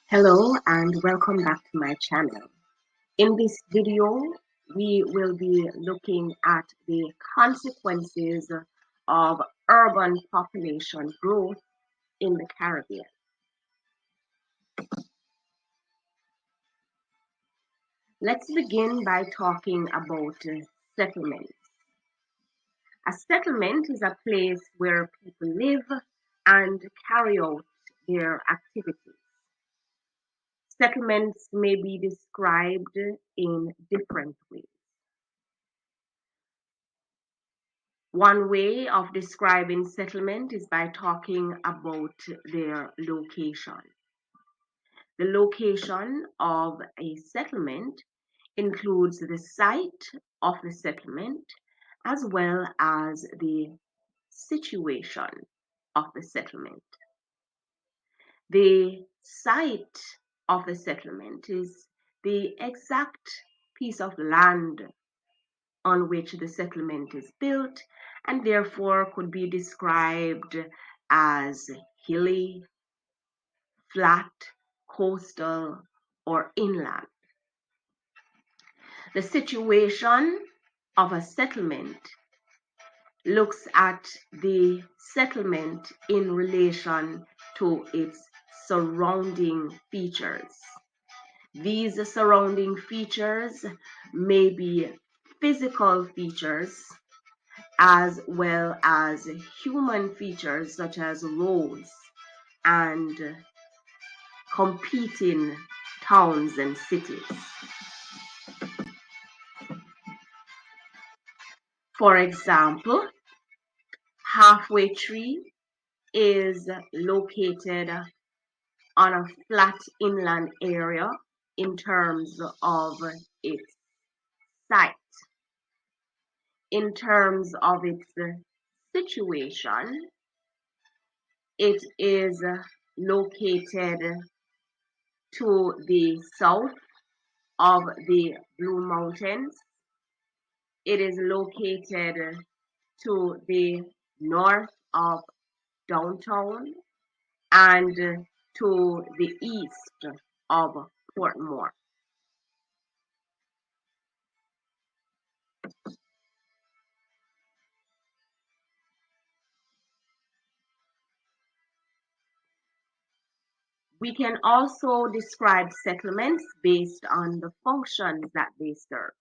Hello and welcome back to my channel. In this video, we will be looking at the consequences of urban population growth in the Caribbean. Let's begin by talking about settlements. A settlement is a place where people live and carry out their activities. Settlements may be described in different ways. One way of describing settlement is by talking about their location. The location of a settlement includes the site of the settlement as well as the situation of the settlement. The site of the settlement is the exact piece of land on which the settlement is built and therefore could be described as hilly, flat, coastal, or inland. The situation of a settlement looks at the settlement in relation to its surrounding features. These surrounding features may be physical features as well as human features such as roads and competing towns and cities. For example, Halfway Tree is located on a flat inland area in terms of its site. In terms of its situation, it is located to the south of the Blue Mountains. It is located to the north of downtown and to the east of Portmore. We can also describe settlements based on the functions that they serve.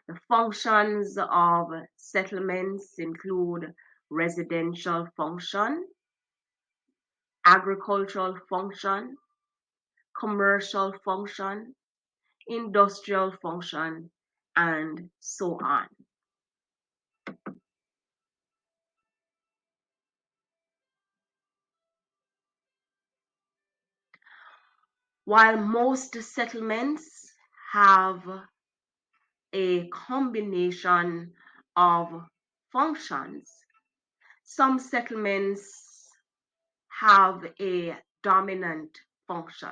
The functions of settlements include residential function, agricultural function, commercial function, industrial function, and so on. While most settlements have a combination of functions, some settlements have a dominant function.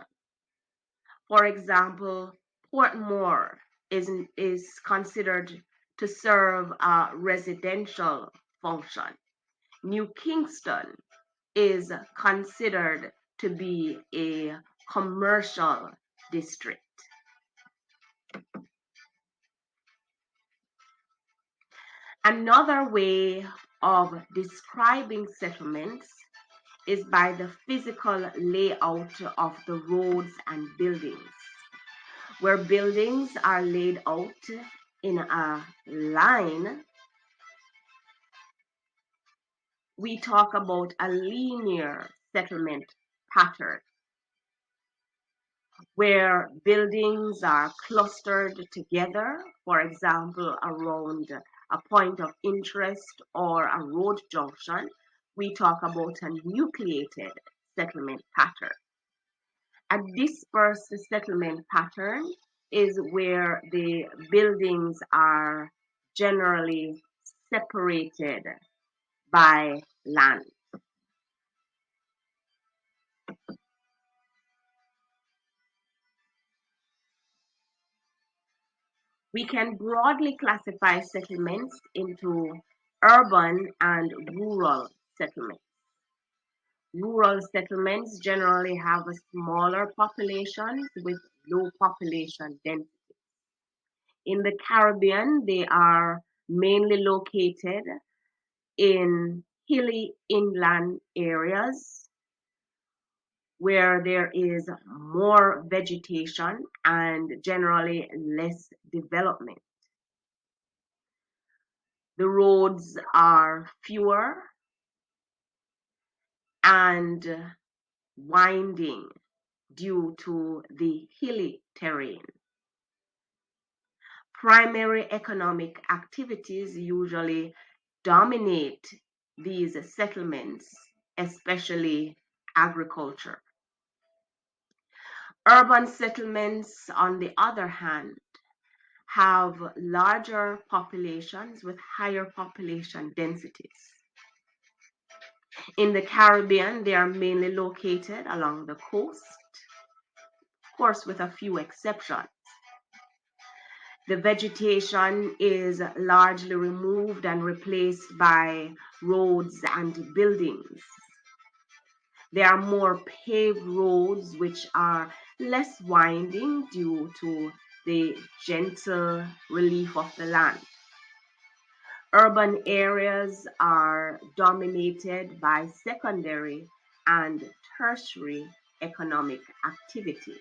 For example, Portmore is considered to serve a residential function. New Kingston is considered to be a commercial district. Another way of describing settlements is by the physical layout of the roads and buildings. Where buildings are laid out in a line, we talk about a linear settlement pattern, where buildings are clustered together, for example, around a point of interest or a road junction. We talk about a nucleated settlement pattern. A dispersed settlement pattern is where the buildings are generally separated by land. We can broadly classify settlements into urban and rural settlements. Rural settlements generally have a smaller populations with low population density. In the Caribbean, they are mainly located in hilly inland areas where there is more vegetation and generally less development. The roads are fewer and winding due to the hilly terrain. Primary economic activities usually dominate these settlements, especially agriculture. Urban settlements, on the other hand, have larger populations with higher population densities. In the Caribbean, they are mainly located along the coast, of course, with a few exceptions. The vegetation is largely removed and replaced by roads and buildings. There are more paved roads which are less winding due to the gentle relief of the land. Urban areas are dominated by secondary and tertiary economic activities.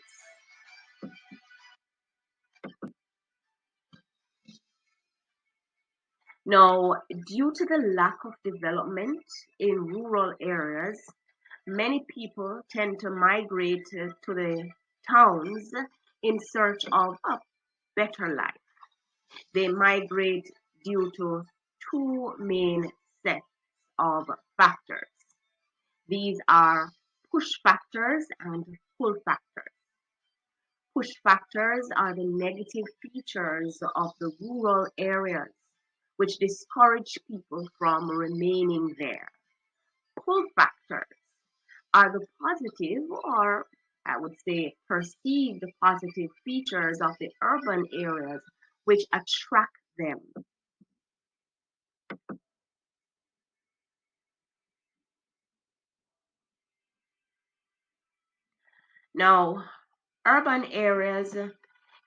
Now, due to the lack of development in rural areas, many people tend to migrate to the towns in search of a better life. They migrate due to two main sets of factors. These are push factors and pull factors. Push factors are the negative features of the rural areas which discourage people from remaining there. Pull factors are the positive, or I would say perceived positive features of the urban areas which attract them. Now, urban areas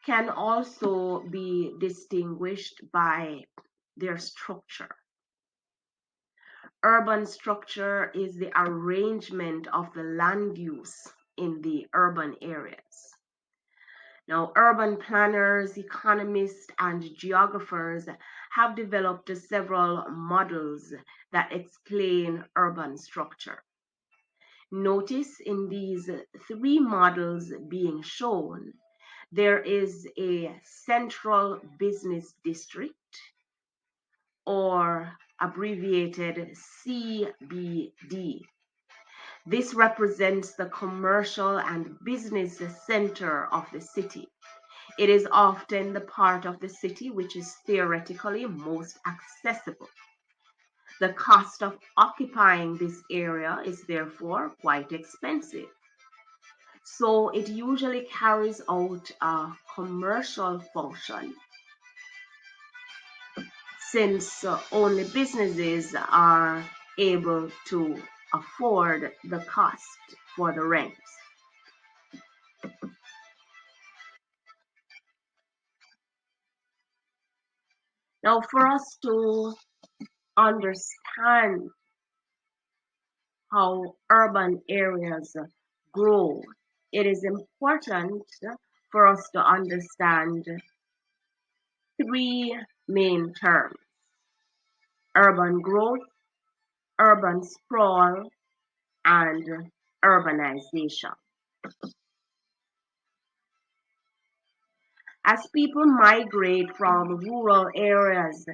can also be distinguished by their structure. Urban structure is the arrangement of the land use in the urban areas. Now, urban planners, economists, and geographers have developed several models that explain urban structure. Notice in these three models being shown, there is a central business district, or abbreviated CBD. This represents the commercial and business center of the city. It is often the part of the city which is theoretically most accessible. The cost of occupying this area is therefore quite expensive. So it usually carries out a commercial function since only businesses are able to afford the cost for the rent. Now, for us to understand how urban areas grow, it is important for us to understand three main terms: urban growth, urban sprawl, and urbanization. As people migrate from rural areas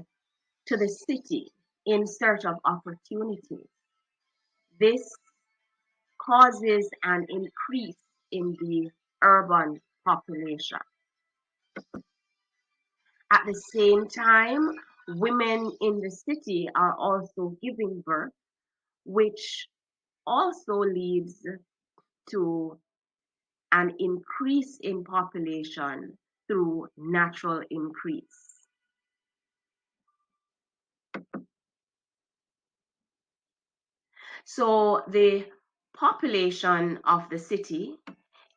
to the city in search of opportunities, this causes an increase in the urban population. At the same time, women in the city are also giving birth, which also leads to an increase in population through natural increase. So the Population of the city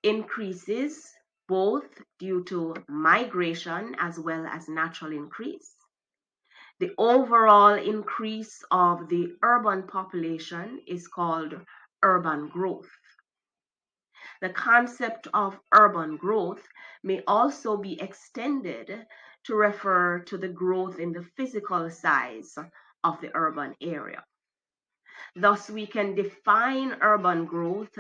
increases both due to migration as well as natural increase. The overall increase of the urban population is called urban growth. The concept of urban growth may also be extended to refer to the growth in the physical size of the urban area. Thus, we can define urban growth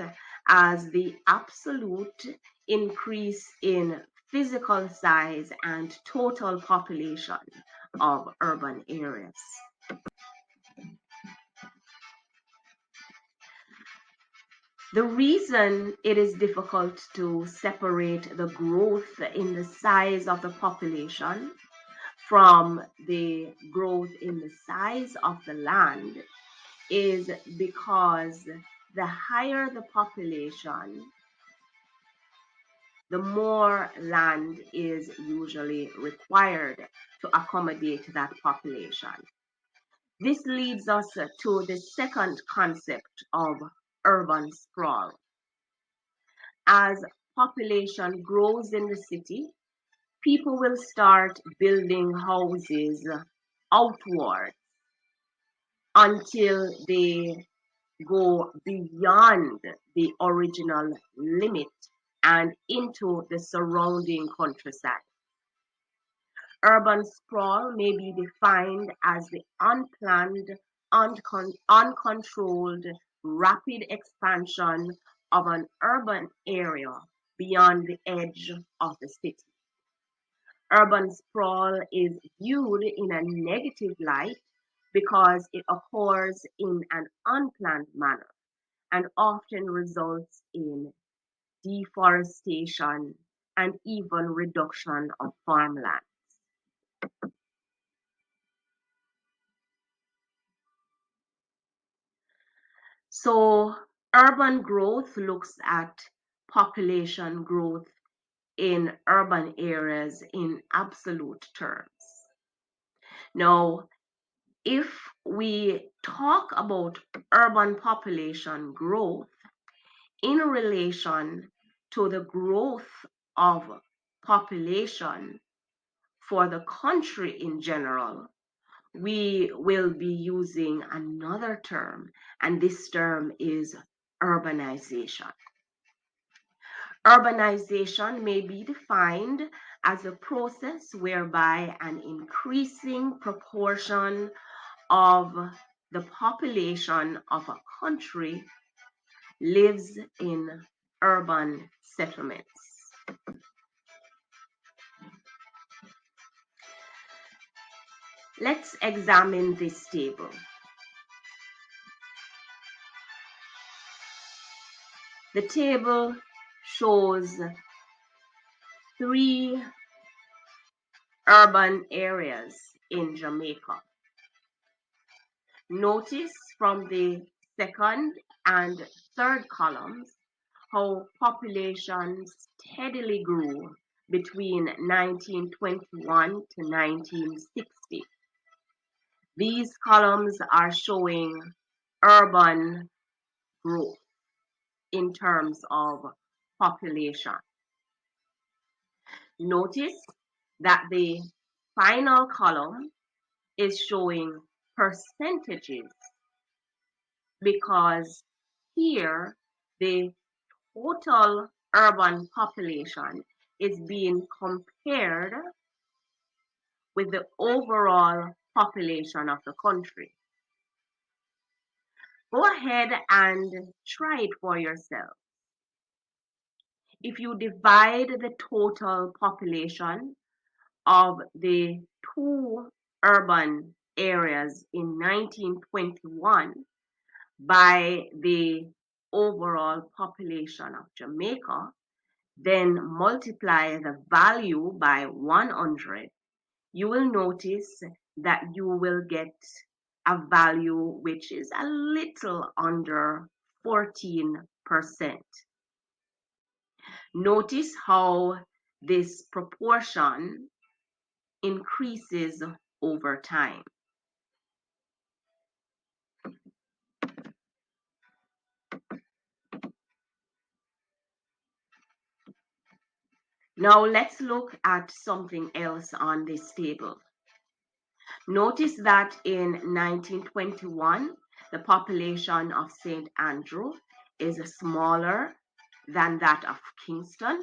as the absolute increase in physical size and total population of urban areas. The reason it is difficult to separate the growth in the size of the population from the growth in the size of the land is because the higher the population, the more land is usually required to accommodate that population. This leads us to the second concept of urban sprawl. As population grows in the city, people will start building houses outward until they go beyond the original limit and into the surrounding countryside. Urban sprawl may be defined as the unplanned, uncontrolled, rapid expansion of an urban area beyond the edge of the city. Urban sprawl is viewed in a negative light because it occurs in an unplanned manner and often results in deforestation and even reduction of farmland. So urban growth looks at population growth in urban areas in absolute terms. Now, if we talk about urban population growth in relation to the growth of population for the country in general, we will be using another term, and this term is urbanization. Urbanization may be defined as a process whereby an increasing proportion of the population of a country lives in urban settlements. Let's examine this table. The table shows 3 urban areas in Jamaica. Notice from the second and third columns how population steadily grew between 1921 to 1960. These columns are showing urban growth in terms of population. Notice that the final column is showing percentages because here the total urban population is being compared with the overall population of the country. Go ahead and try it for yourself. If you divide the total population of the 2 urban areas in 1921 by the overall population of Jamaica, then multiply the value by 100, you will notice that you will get a value which is a little under 14%. Notice how this proportion increases over time. Now let's look at something else on this table. Notice that in 1921, the population of St. Andrew is smaller than that of Kingston.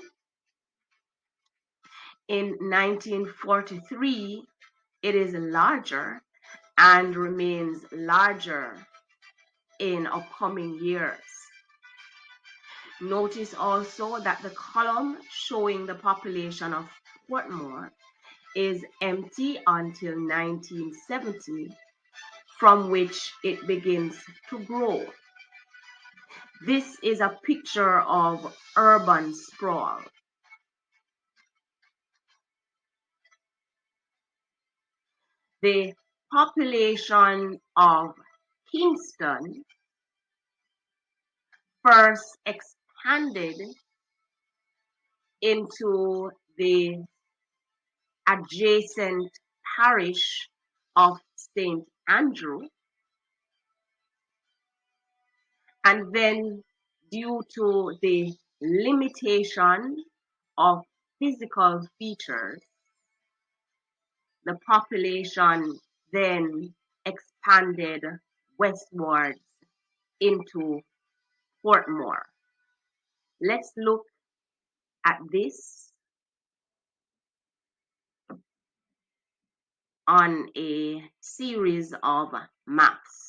In 1943, it is larger and remains larger in upcoming years. Notice also that the column showing the population of Portmore is empty until 1970, from which it begins to grow. This is a picture of urban sprawl. The population of Kingston first expanded into the adjacent parish of St. Andrew, and then due to the limitation of physical features, the population then expanded westwards into Portmore. Let's look at this on a series of maps.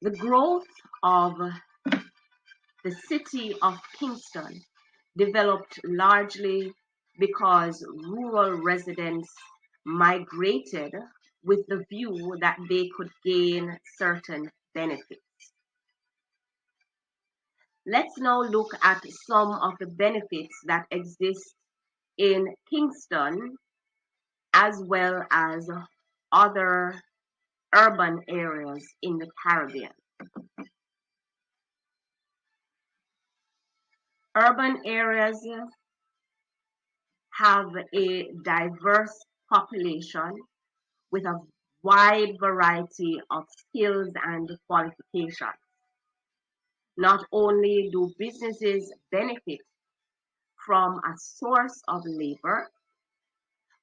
The growth of the city of Kingston developed largely because rural residents migrated with the view that they could gain certain benefits. Let's now look at some of the benefits that exist in Kingston as well as other urban areas in the Caribbean. Urban areas have a diverse population with a wide variety of skills and qualifications. Not only do businesses benefit from a source of labor,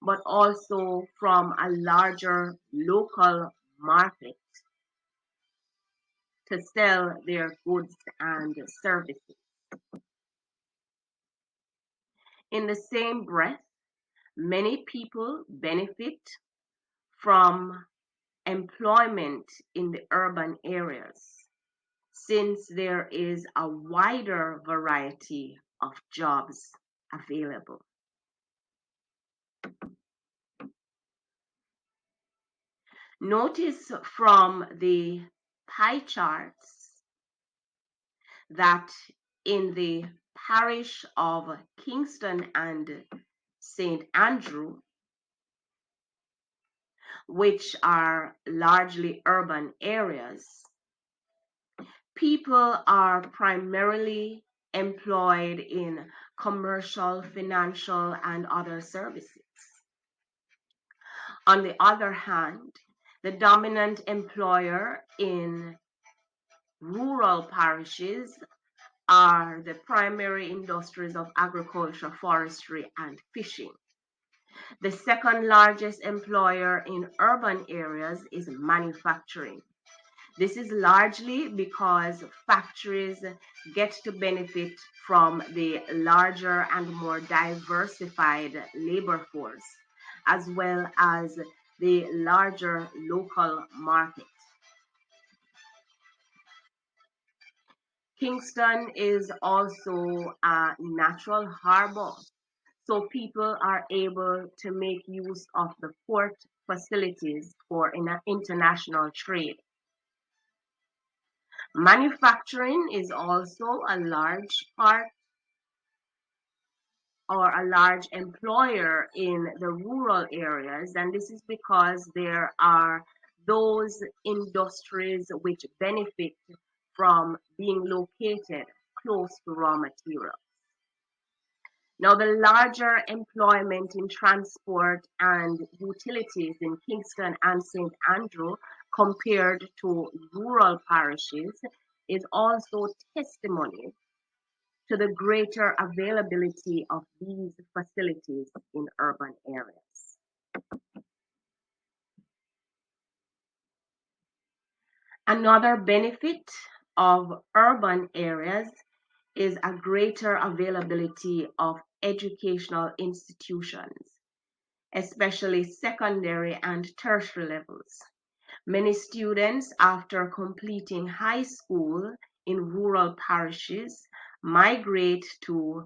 but also from a larger local market to sell their goods and services. In the same breath, many people benefit from employment in the urban areas since there is a wider variety of jobs available. Notice from the pie charts that in the parish of Kingston and St. Andrew, which are largely urban areas, people are primarily employed in commercial, financial, and other services. On the other hand, the dominant employer in rural parishes are the primary industries of agriculture, forestry, and fishing. The second largest employer in urban areas is manufacturing. This is largely because factories get to benefit from the larger and more diversified labor force, as well as the larger local market. Kingston is also a natural harbor, so people are able to make use of the port facilities for international trade. Manufacturing is also a large part or a large employer in the rural areas, and this is because there are those industries which benefit from being located close to raw material. Now, the larger employment in transport and utilities in Kingston and St. Andrew compared to rural parishes is also testimony to the greater availability of these facilities in urban areas. Another benefit of urban areas is a greater availability of educational institutions, especially secondary and tertiary levels. Many students, after completing high school in rural parishes, migrate to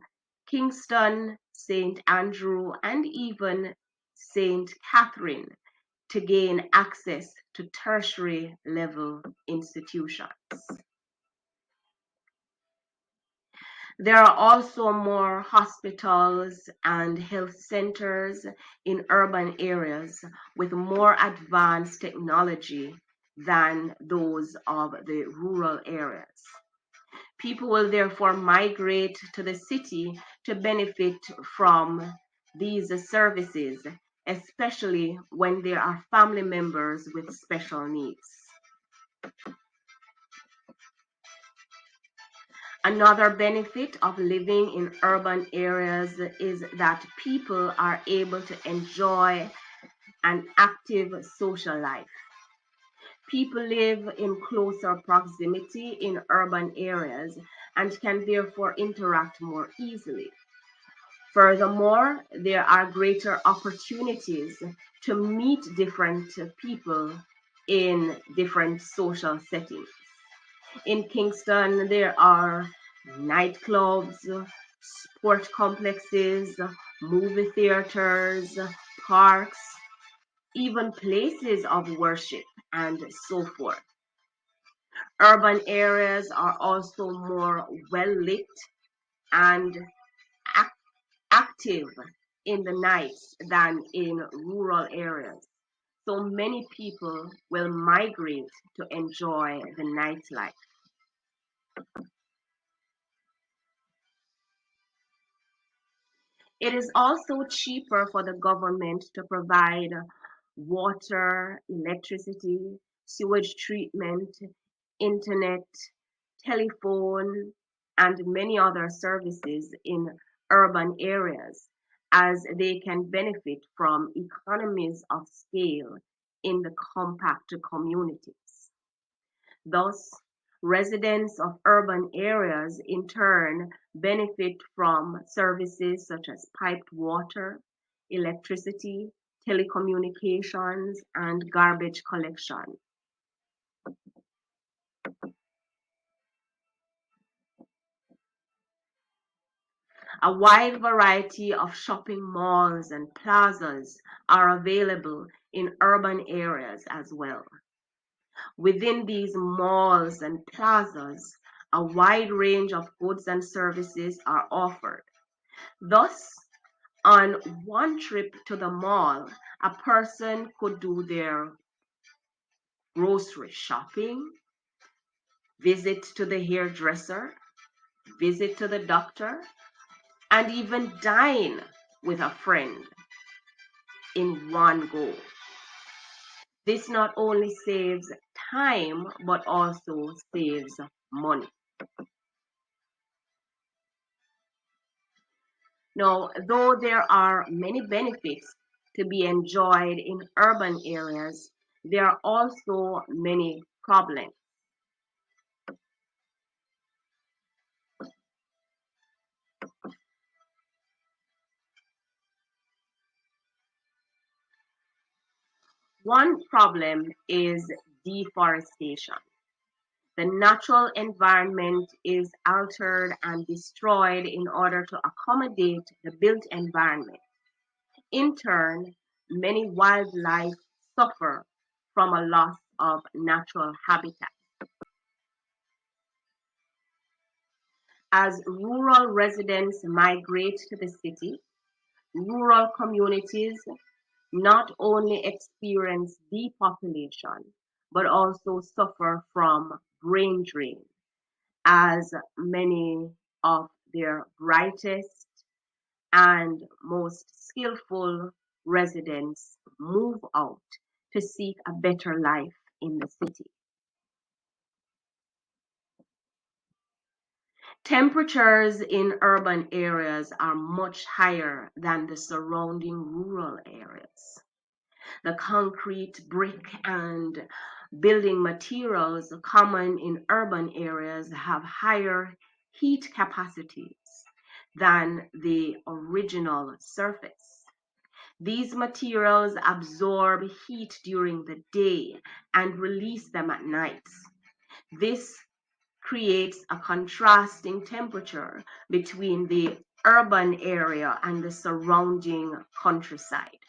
Kingston, St. Andrew, and even St. Catherine to gain access to tertiary level institutions. There are also more hospitals and health centers in urban areas with more advanced technology than those of the rural areas. People will therefore migrate to the city to benefit from these services, especially when there are family members with special needs. Another benefit of living in urban areas is that people are able to enjoy an active social life. People live in closer proximity in urban areas and can therefore interact more easily. Furthermore, there are greater opportunities to meet different people in different social settings. In Kingston, there are nightclubs, sport complexes, movie theaters, parks, even places of worship, and so forth. Urban areas are also more well lit and active in the night than in rural areas. So many people will migrate to enjoy the nightlife. It is also cheaper for the government to provide water, electricity, sewage treatment, internet, telephone, and many other services in urban areas as they can benefit from economies of scale in the compact communities. Thus, residents of urban areas in turn benefit from services such as piped water, electricity, telecommunications, and garbage collection. A wide variety of shopping malls and plazas are available in urban areas as well. Within these malls and plazas, a wide range of goods and services are offered. Thus, on one trip to the mall, a person could do their grocery shopping, visit to the hairdresser, visit to the doctor, and even dine with a friend in one go. This not only saves time but also saves money. Now, though there are many benefits to be enjoyed in urban areas, there are also many problems. One problem is deforestation. The natural environment is altered and destroyed in order to accommodate the built environment. In turn, many wildlife suffer from a loss of natural habitat. As rural residents migrate to the city, rural communities not only experience depopulation, but also suffer from brain drain, as many of their brightest and most skillful residents move out to seek a better life in the city. Temperatures in urban areas are much higher than the surrounding rural areas. The concrete, brick, and building materials common in urban areas have higher heat capacities than the original surface. These materials absorb heat during the day and release them at night. This creates a contrasting temperature between the urban area and the surrounding countryside.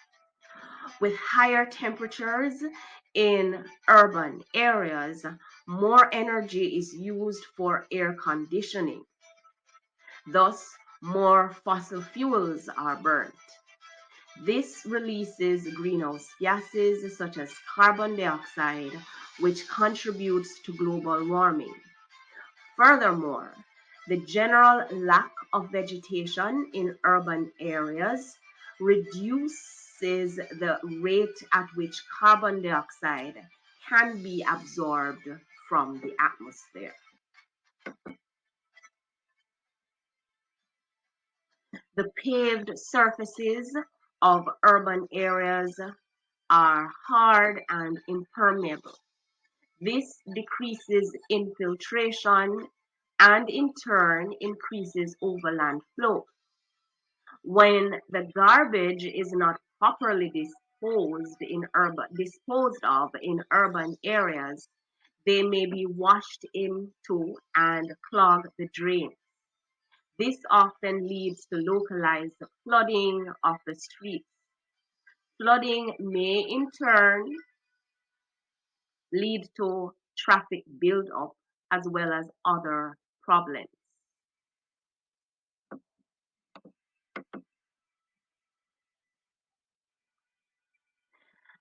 With higher temperatures in urban areas, more energy is used for air conditioning. Thus, more fossil fuels are burnt. This releases greenhouse gases such as carbon dioxide, which contributes to global warming. Furthermore, the general lack of vegetation in urban areas reduces the rate at which carbon dioxide can be absorbed from the atmosphere. The paved surfaces of urban areas are hard and impermeable. This decreases infiltration and in turn increases overland flow. When the garbage is not properly disposed of in urban areas, they may be washed into and clog the drain. This often leads to localized flooding of the streets. Flooding may in turn lead to traffic buildup as well as other problems.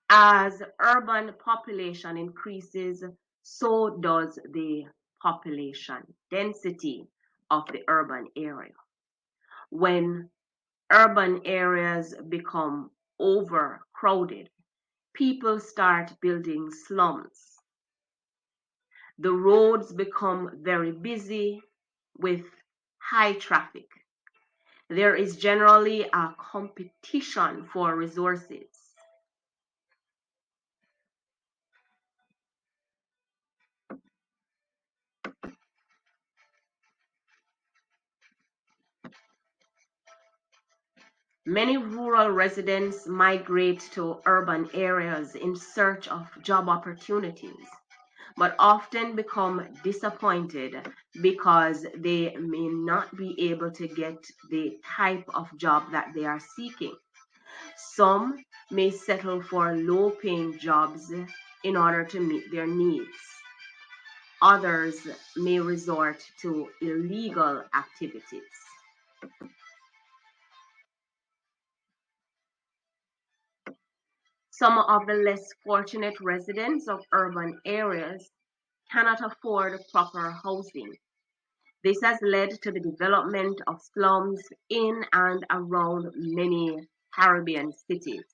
As urban population increases, so does the population density of the urban area. When urban areas become overcrowded, people start building slums. The roads become very busy with high traffic. There is generally a competition for resources. Many rural residents migrate to urban areas in search of job opportunities, but often become disappointed because they may not be able to get the type of job that they are seeking. Some may settle for low paying jobs in order to meet their needs. Others may resort to illegal activities. Some of the less fortunate residents of urban areas cannot afford proper housing. This has led to the development of slums in and around many Caribbean cities.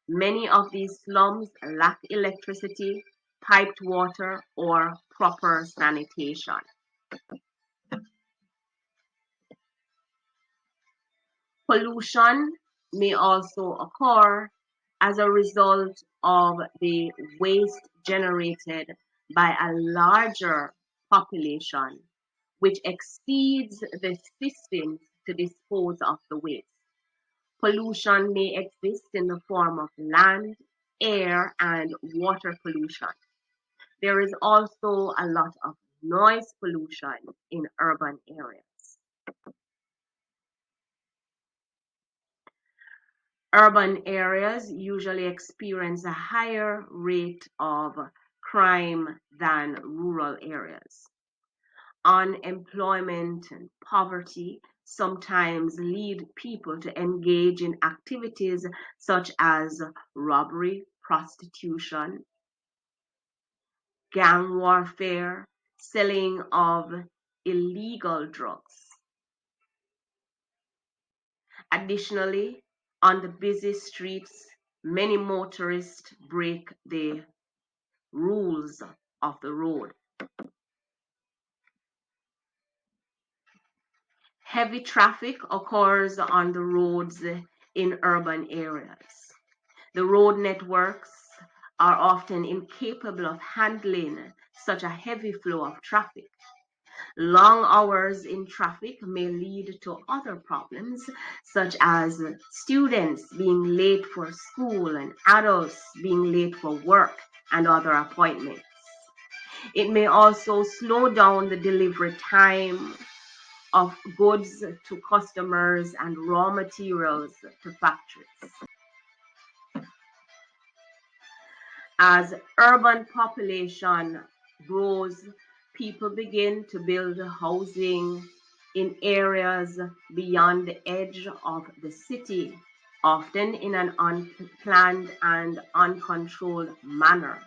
Many of these slums lack electricity, piped water, or proper sanitation. Pollution may also occur as a result of the waste generated by a larger population, which exceeds the systems to dispose of the waste. Pollution may exist in the form of land, air, and water pollution. There is also a lot of noise pollution in urban areas. Urban areas usually experience a higher rate of crime than rural areas. Unemployment and poverty sometimes lead people to engage in activities such as robbery, prostitution, gang warfare, selling of illegal drugs. Additionally, on the busy streets, many motorists break the rules of the road. Heavy traffic occurs on the roads in urban areas. The road networks are often incapable of handling such a heavy flow of traffic. Long hours in traffic may lead to other problems, such as students being late for school and adults being late for work and other appointments. It may also slow down the delivery time of goods to customers and raw materials to factories. As urban population grows, people begin to build housing in areas beyond the edge of the city, often in an unplanned and uncontrolled manner,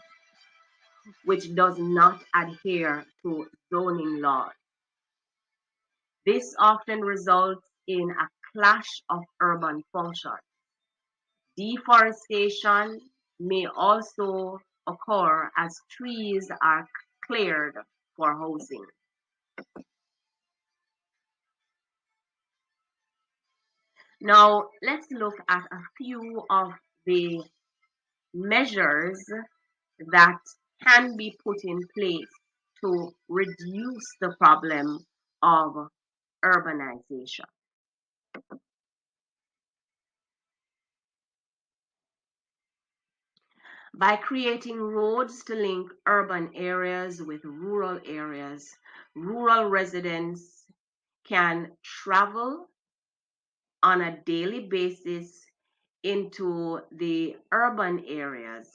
which does not adhere to zoning laws. This often results in a clash of urban functions. Deforestation may also occur as trees are cleared for housing. Now, let's look at a few of the measures that can be put in place to reduce the problem of urbanization. By creating roads to link urban areas with rural areas, rural residents can travel on a daily basis into the urban areas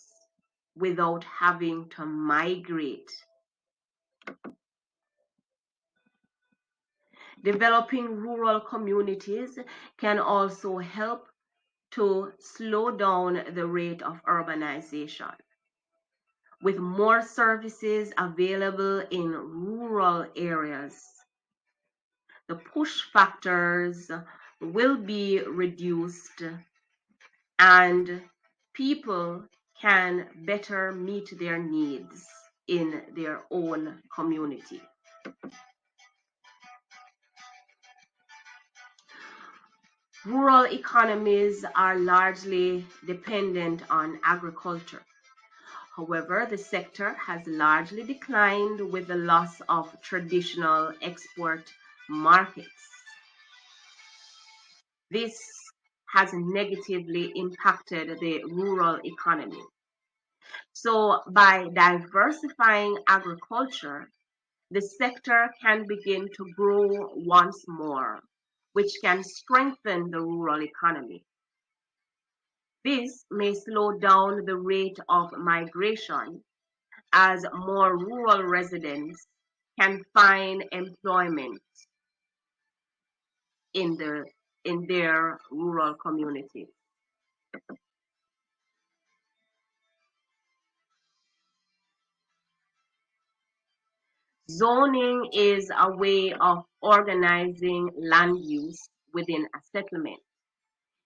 without having to migrate. Developing rural communities can also help to slow down the rate of urbanization. With more services available in rural areas, the push factors will be reduced and people can better meet their needs in their own community. Rural economies are largely dependent on agriculture. However, the sector has largely declined with the loss of traditional export markets. This has negatively impacted the rural economy. So, by diversifying agriculture, the sector can begin to grow once more, which can strengthen the rural economy. This may slow down the rate of migration as more rural residents can find employment in their rural communities. Zoning is a way of organizing land use within a settlement.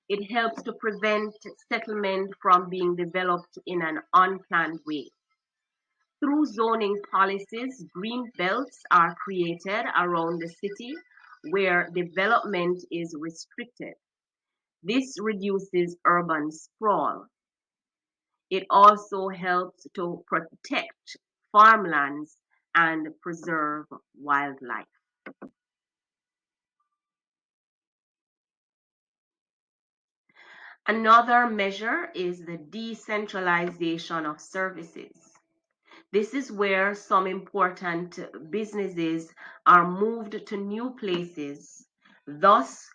It helps to prevent settlement from being developed in an unplanned way. Through zoning policies, green belts are created around the city where development is restricted. This reduces urban sprawl. It also helps to protect farmlands and preserve wildlife. Another measure is the decentralization of services. This is where some important businesses are moved to new places, thus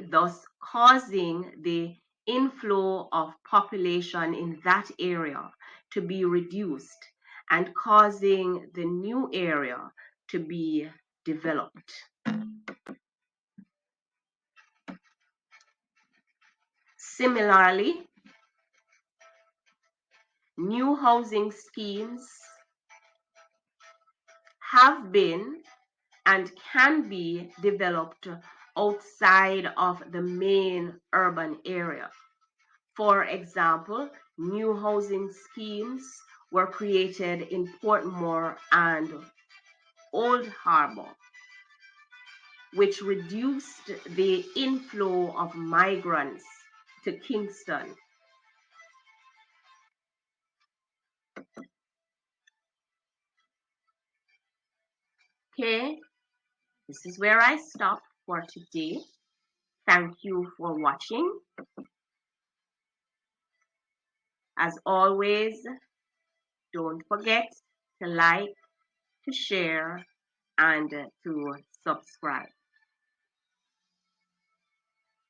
thus causing the inflow of population in that area to be reduced and causing the new area to be developed. Similarly, new housing schemes have been and can be developed outside of the main urban area. For example, new housing schemes were created in Portmore and Old Harbor, which reduced the inflow of migrants to Kingston. Okay, this is where I stop for today. Thank you for watching. As always, don't forget to like, to share, and to subscribe.